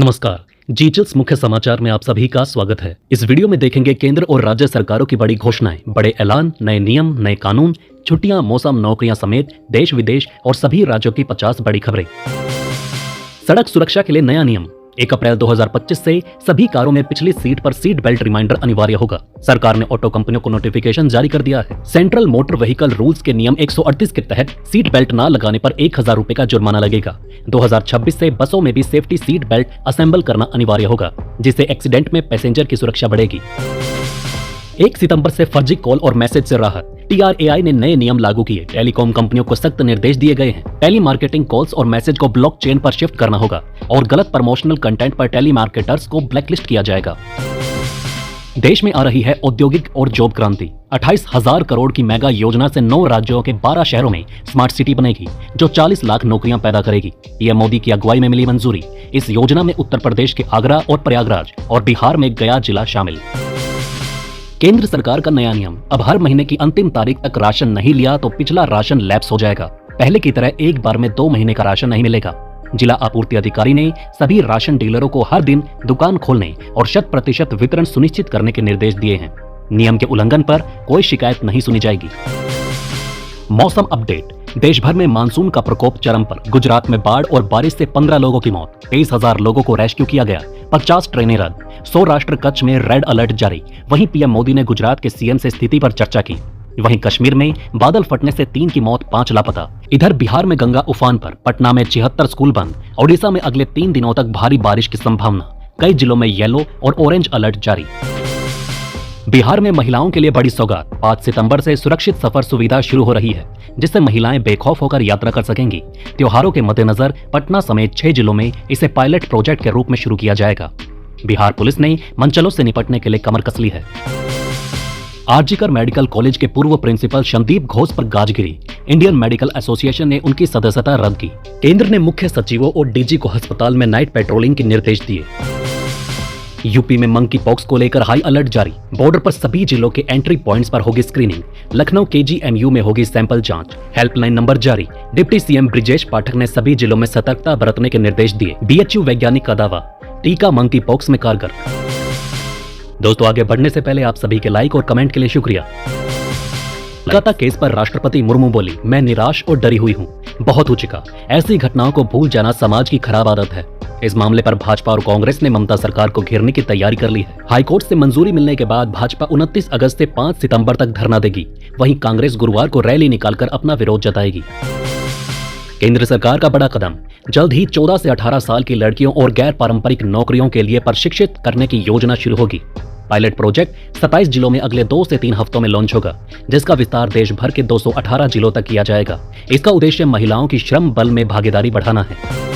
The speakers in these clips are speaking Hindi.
नमस्कार। जीचल्स मुख्य समाचार में आप सभी का स्वागत है। इस वीडियो में देखेंगे केंद्र और राज्य सरकारों की बड़ी घोषणाएं, बड़े ऐलान, नए नियम, नए कानून, छुट्टियां, मौसम, नौकरियां समेत देश विदेश और सभी राज्यों की 50 बड़ी खबरें। सड़क सुरक्षा के लिए नया नियम। 1 अप्रैल 2025 से सभी कारों में पिछली सीट पर सीट बेल्ट रिमाइंडर अनिवार्य होगा। सरकार ने ऑटो कंपनियों को नोटिफिकेशन जारी कर दिया है। सेंट्रल मोटर व्हीकल रूल्स के नियम 138 के तहत सीट बेल्ट ना लगाने पर 1000 रुपए का जुर्माना लगेगा। 2026 से बसों में भी सेफ्टी सीट बेल्ट असेंबल करना अनिवार्य होगा, जिससे एक्सीडेंट में पैसेंजर की सुरक्षा बढ़ेगी। 1 सितंबर से फर्जी कॉल और मैसेज से राहत। TRAI ने नए नियम लागू किए। टेलीकॉम कंपनियों को सख्त निर्देश दिए गए हैं। टेली मार्केटिंग कॉल्स और मैसेज को ब्लॉकचेन पर शिफ्ट करना होगा और गलत प्रमोशनल कंटेंट पर टेली मार्केटर्स को ब्लैकलिस्ट किया जाएगा। देश में आ रही है औद्योगिक और जॉब क्रांति। 28,000 करोड़ की मेगा योजना से 9 राज्यों के 12 शहरों में स्मार्ट सिटी बनेगी, जो 40 लाख नौकरियां पैदा करेगी। पीएम मोदी की अगुवाई में मिली मंजूरी। इस योजना में उत्तर प्रदेश के आगरा और प्रयागराज और बिहार में गया जिला शामिल। केंद्र सरकार का नया नियम। अब हर महीने की अंतिम तारीख तक राशन नहीं लिया तो पिछला राशन लैप्स हो जाएगा। पहले की तरह एक बार में 2 महीने का राशन नहीं मिलेगा। जिला आपूर्ति अधिकारी ने सभी राशन डीलरों को हर दिन दुकान खोलने और 100% वितरण सुनिश्चित करने के निर्देश दिए हैं। नियम के उल्लंघन पर कोई शिकायत नहीं सुनी जाएगी। मौसम अपडेट। देश भर में मानसून का प्रकोप चरम पर। गुजरात में बाढ़ और बारिश से 15 लोगों की मौत। 23,000 लोगों को रेस्क्यू किया गया। 50 ट्रेनें रद्द। सौराष्ट्र कच्छ में रेड अलर्ट जारी। वहीं पीएम मोदी ने गुजरात के सीएम से स्थिति पर चर्चा की। वहीं कश्मीर में बादल फटने से 3 की मौत, 5 लापता। इधर बिहार में गंगा उफान पर। पटना में 76 स्कूल बंद। ओडिशा में अगले 3 दिनों तक भारी बारिश की संभावना। कई जिलों में येलो और ऑरेंज अलर्ट जारी। बिहार में महिलाओं के लिए बड़ी सौगात। 5 सितंबर से सुरक्षित सफर सुविधा शुरू हो रही है, जिससे महिलाएं बेखौफ होकर यात्रा कर सकेंगी। त्योहारों के मद्देनजर पटना समेत 6 जिलों में इसे पायलट प्रोजेक्ट के रूप में शुरू किया जाएगा। बिहार पुलिस ने मनचलों से निपटने के लिए कमर कस ली है। आरजीकर मेडिकल कॉलेज के पूर्व प्रिंसिपल संदीप घोष पर गाज गिरी। इंडियन मेडिकल एसोसिएशन ने उनकी सदस्यता रद्द की। केंद्र ने मुख्य सचिवों और डीजी को अस्पताल में नाइट पेट्रोलिंग के निर्देश दिए। यूपी में मंकी पॉक्स को लेकर हाई अलर्ट जारी। बॉर्डर पर सभी जिलों के एंट्री पॉइंट्स पर होगी स्क्रीनिंग। लखनऊ KGMU में होगी सैंपल जांच। हेल्पलाइन नंबर जारी। डिप्टी सीएम ब्रिजेश पाठक ने सभी जिलों में सतर्कता बरतने के निर्देश दिए। BHU वैज्ञानिक का दावा, टीका मंकी पॉक्स में कारगर। दोस्तों, आगे बढ़ने से पहले आप सभी के लाइक और कमेंट के लिए शुक्रिया। कोलकाता केस पर राष्ट्रपति मुर्मू बोली, मैं निराश और डरी हुई हूँ। बहुत हो चुका। ऐसी घटनाओं को भूल जाना समाज की खराब आदत है। इस मामले पर भाजपा और कांग्रेस ने ममता सरकार को घेरने की तैयारी कर ली है। हाईकोर्ट से मंजूरी मिलने के बाद भाजपा 29 अगस्त से 5 सितंबर तक धरना देगी। वहीं कांग्रेस गुरुवार को रैली निकालकर अपना विरोध जताएगी। केंद्र सरकार का बड़ा कदम। जल्द ही 14 से 18 साल की लड़कियों और गैर पारंपरिक नौकरियों के लिए प्रशिक्षित करने की योजना शुरू होगी। पायलट प्रोजेक्ट 27 जिलों में अगले 2 से 3 हफ्तों में लॉन्च होगा, जिसका विस्तार देश भर के 218 जिलों तक किया जाएगा। इसका उद्देश्य महिलाओं की श्रम बल में भागीदारी बढ़ाना है।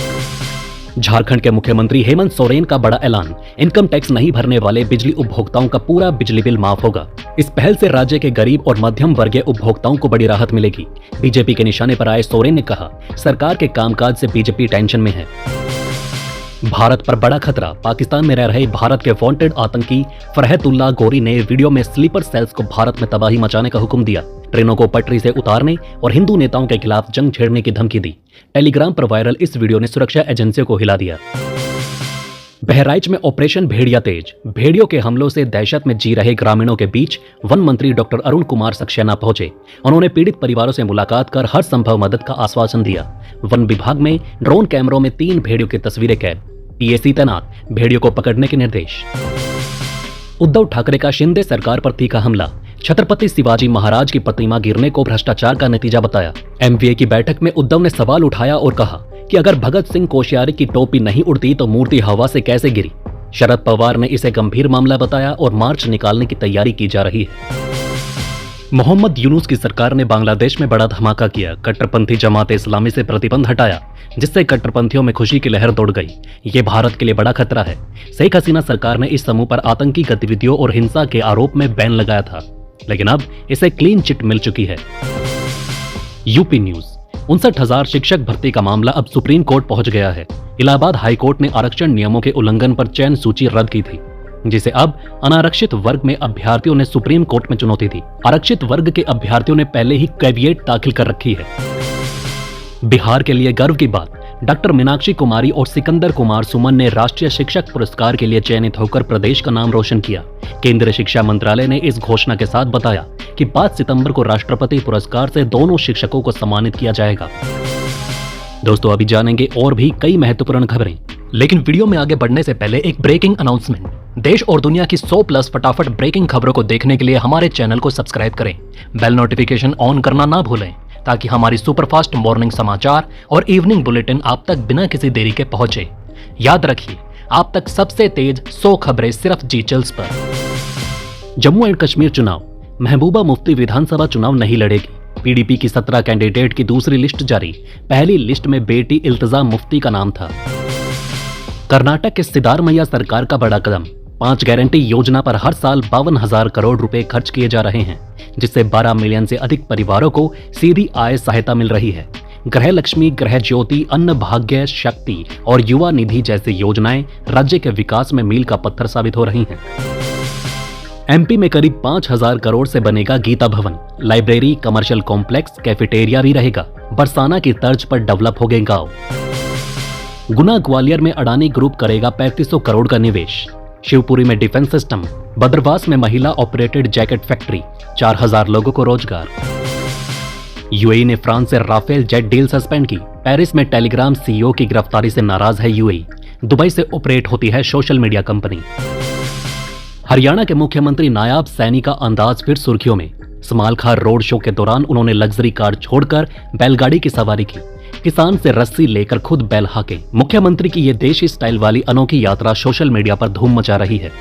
झारखंड के मुख्यमंत्री हेमंत सोरेन का बड़ा ऐलान। इनकम टैक्स नहीं भरने वाले बिजली उपभोक्ताओं का पूरा बिजली बिल माफ होगा। इस पहल से राज्य के गरीब और मध्यम वर्गीय उपभोक्ताओं को बड़ी राहत मिलेगी। बीजेपी के निशाने पर आए सोरेन ने कहा, सरकार के कामकाज से बीजेपी टेंशन में है। भारत पर बड़ा खतरा। पाकिस्तान में रह रहे भारत के वांटेड आतंकी फरहतुल्लाह गोरी ने वीडियो में स्लीपर सेल्स को भारत में तबाही मचाने का हुक्म दिया। ट्रेनों को पटरी से उतारने और हिंदू नेताओं के खिलाफ जंग छेड़ने की धमकी दी। टेलीग्राम पर वायरल इस वीडियो ने सुरक्षा एजेंसियों को हिला दिया। बहराइच में ऑपरेशन भेड़िया तेज। भेड़ियों के हमलों से दहशत में जी रहे ग्रामीणों के बीच वन मंत्री डॉक्टर अरुण कुमार सक्सेना पहुंचे। उन्होंने पीड़ित परिवारों से मुलाकात कर हर संभव मदद का आश्वासन दिया। वन विभाग में ड्रोन कैमरों में 3 भेड़ियों की तस्वीरें कैद। PAC तैनात। भेड़ियों को पकड़ने के निर्देश। उद्धव ठाकरे का शिंदे सरकार पर तीखा हमला। छत्रपति शिवाजी महाराज की प्रतिमा गिरने को भ्रष्टाचार का नतीजा बताया। MVA की बैठक में उद्धव ने सवाल उठाया और कहा कि अगर भगत सिंह कोश्यारी की टोपी नहीं उड़ती तो मूर्ति हवा से कैसे गिरी। शरद पवार ने इसे गंभीर मामला बताया और मार्च निकालने की तैयारी की जा रही है। मोहम्मद यूनुस की सरकार ने बांग्लादेश में बड़ा धमाका किया। कट्टरपंथी जमात इस्लामी से प्रतिबंध हटाया, जिससे कट्टरपंथियों में खुशी की लहर दौड़ गई। ये भारत के लिए बड़ा खतरा है। शेख हसीना सरकार ने इस समूह पर आतंकी गतिविधियों और हिंसा के आरोप में बैन लगाया था, लेकिन अब इसे क्लीन चिट मिल चुकी है। UP news. 59,000 शिक्षक भर्ती का मामला अब सुप्रीम कोर्ट पहुंच गया है। इलाहाबाद हाईकोर्ट ने आरक्षण नियमों के उल्लंघन पर चयन सूची रद्द की थी, जिसे अब अनारक्षित वर्ग में अभ्यर्थियों ने सुप्रीम कोर्ट में चुनौती दी। आरक्षित वर्ग के अभ्यर्थियों ने पहले ही कैविएट दाखिल कर रखी है। बिहार के लिए गर्व की बात, डॉक्टर मीनाक्षी कुमारी और सिकंदर कुमार सुमन ने राष्ट्रीय शिक्षक पुरस्कार के लिए चयनित होकर प्रदेश का नाम रोशन किया। केंद्रीय शिक्षा मंत्रालय ने इस घोषणा के साथ बताया कि 5 सितंबर को राष्ट्रपति पुरस्कार से दोनों शिक्षकों को सम्मानित किया जाएगा। दोस्तों, अभी जानेंगे और भी कई महत्वपूर्ण खबरें, लेकिन वीडियो में आगे बढ़ने से पहले एक ब्रेकिंग अनाउंसमेंट। देश और दुनिया की 100+ फटाफट ब्रेकिंग खबरों को देखने के लिए हमारे चैनल को सब्सक्राइब करें, बेल नोटिफिकेशन ऑन करना ना भूलें, ताकि हमारी सुपरफास्ट मॉर्निंग समाचार और इवनिंग बुलेटिन आप तक बिना किसी देरी के पहुंचे। याद रखिए, आप तक सबसे तेज 100 खबरें सिर्फ जी चैनल्स पर। जम्मू एंड कश्मीर चुनाव, महबूबा मुफ्ती विधानसभा चुनाव नहीं लड़ेगी। पीडीपी की 17 कैंडिडेट की दूसरी लिस्ट जारी। पहली लिस्ट में बेटी इल्तिजा मुफ्ती का नाम था। कर्नाटक के सिद्धारमैया सरकार का बड़ा कदम, 5 गारंटी योजना पर हर साल 52,000 करोड़ रुपए खर्च किए जा रहे हैं, जिससे 12 मिलियन से अधिक परिवारों को सीधी आय सहायता मिल रही है। गृह लक्ष्मी, गृह ज्योति, अन्न भाग्य, शक्ति और युवा निधि जैसी योजनाएं राज्य के विकास में मील का पत्थर साबित हो रही हैं। एमपी में करीब 5,000 करोड़ से बनेगा गीता भवन, लाइब्रेरी, कमर्शियल कॉम्प्लेक्स, कैफेटेरिया भी रहेगा। बरसाना की तर्ज पर डेवलप होंगे गांव। गुना ग्वालियर में अडानी ग्रुप करेगा 3500 करोड़ का निवेश। शिवपुरी में डिफेंस सिस्टम, बदरवास में महिला ऑपरेटेड जैकेट फैक्ट्री, 4000 लोगों को रोजगार। यूएई ने फ्रांस से राफेल जेट डील सस्पेंड की। पेरिस में टेलीग्राम सीईओ की गिरफ्तारी से नाराज है यूएई। दुबई से ऑपरेट होती है सोशल मीडिया कंपनी। हरियाणा के मुख्यमंत्री नायाब सैनी का अंदाज फिर सुर्खियों में। समालखार रोड शो के दौरान उन्होंने लग्जरी कार छोड़कर बैलगाड़ी की सवारी की। किसान से रस्सी लेकर खुद बैल हाके। मुख्यमंत्री की ये देशी स्टाइल वाली अनोखी यात्रा सोशल मीडिया पर धूम मचा रही है।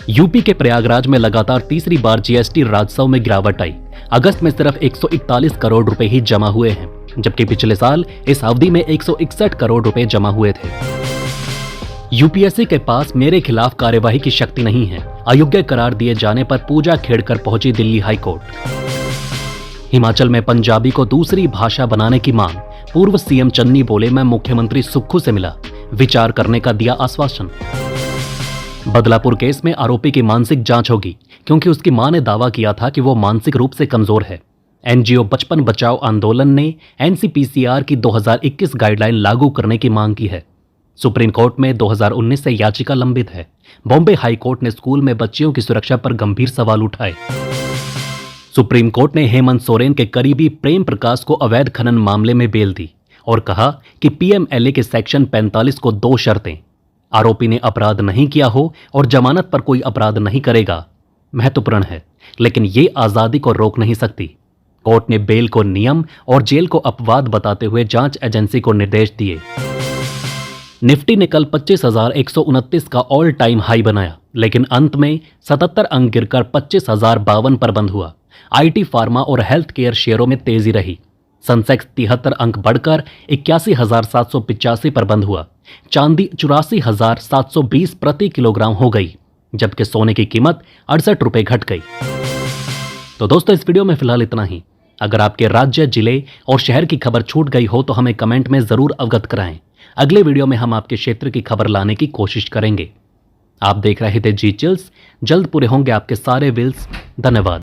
यूपी के प्रयागराज में लगातार तीसरी बार जीएसटी राजस्व में गिरावट आई। अगस्त में सिर्फ 141 करोड़ रुपए ही जमा हुए हैं, जबकि पिछले साल इस अवधि में 161 करोड़ रुपए जमा हुए थे। यूपीएससी के पास मेरे खिलाफ कार्यवाही की शक्ति नहीं है। अयोग्य करार दिए जाने पर पूजा खेड़कर पहुंची दिल्ली हाईकोर्ट। हिमाचल में पंजाबी को दूसरी भाषा बनाने की मांग। पूर्व सीएम चन्नी बोले, मैं मुख्यमंत्री सुक्खू से मिला, विचार करने का दिया आश्वासन। बदलापुर केस में आरोपी की मानसिक जांच होगी, क्योंकि उसकी मां ने दावा किया था कि वो मानसिक रूप से कमजोर है। एनजीओ बचपन बचाओ आंदोलन ने एनसीपीसीआर की 2021 गाइडलाइन लागू करने की मांग की है। सुप्रीम कोर्ट में 2019 से याचिका लंबित है। बॉम्बे हाई कोर्ट ने स्कूल में बच्चियों की सुरक्षा पर गंभीर सवाल उठाए। सुप्रीम कोर्ट ने हेमंत सोरेन के करीबी प्रेम प्रकाश को अवैध खनन मामले में बेल दी और कहा कि पीएमएलए के सेक्शन 45 को 2 शर्तें, आरोपी ने अपराध नहीं किया हो और जमानत पर कोई अपराध नहीं करेगा, महत्वपूर्ण है, लेकिन ये आजादी को रोक नहीं सकती। कोर्ट ने बेल को नियम और जेल को अपवाद बताते हुए जांच एजेंसी को निर्देश दिए। निफ्टी ने कल 25,129 का ऑल टाइम हाई बनाया, लेकिन अंत में 77 अंक गिरकर 25,052 पर बंद हुआ। आईटी, फार्मा और हेल्थ केयर शेयरों में तेजी रही। सेंसेक्स 73 अंक बढ़कर 81,785 पर बंद हुआ। चांदी 84,720 प्रति किलोग्राम हो गई, जबकि सोने की कीमत 68 रुपए घट गई। तो दोस्तों, इस वीडियो में फिलहाल इतना ही। अगर आपके राज्य, जिले और शहर की खबर छूट गई हो तो हमें कमेंट में जरूर अवगत कराएं। अगले वीडियो में हम आपके क्षेत्र की खबर लाने की कोशिश करेंगे। आप देख रहे थे जी चिल्स। जल्द पूरे होंगे आपके सारे विल्स। धन्यवाद।